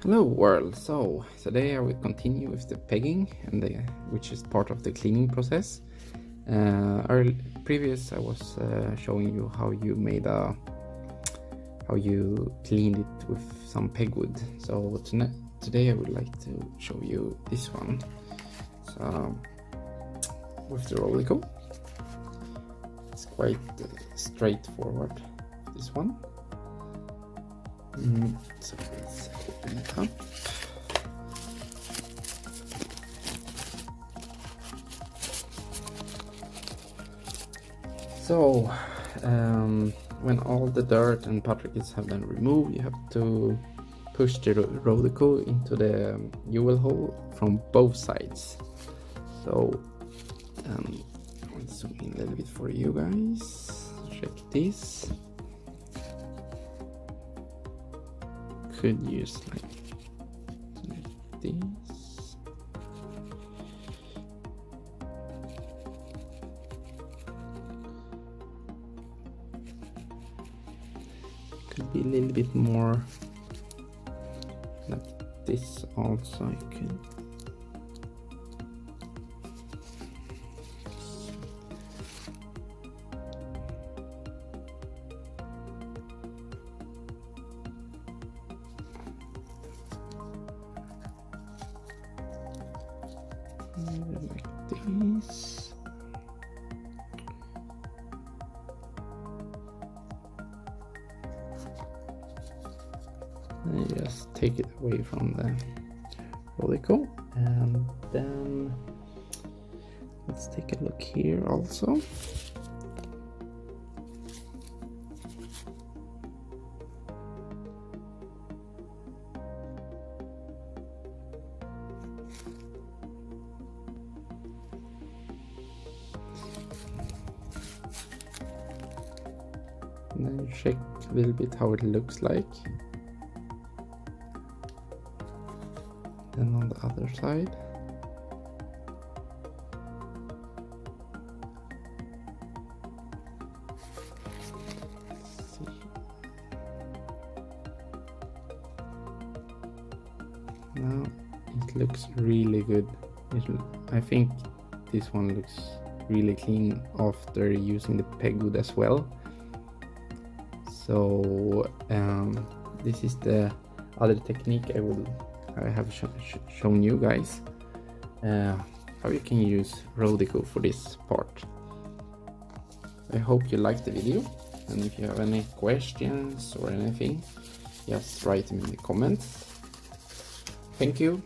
Hello world, so today I will continue with the pegging and which is part of the cleaning process. Previous I was showing you how you cleaned it with some pegwood. So today I would like to show you this one. So with the Rodico, it's quite straightforward, this one. So let's open it up. So when all the dirt and particles have been removed, you have to push the Rodico into the jewel hole from both sides. So I'll zoom in a little bit for you guys. Check this. Could use like this. Could be a little bit more like this also. I could. Like this. And just take it away from the Rodico, and then let's take a look here also. And then you check a little bit how it looks like. Then on the other side. Let's see. Now it looks really good. I think this one looks really clean after using the pegwood as well. So this is the other technique I have shown you guys, how you can use Rodico for this part. I hope you liked the video, and if you have any questions or anything, just write them in the comments. Thank you.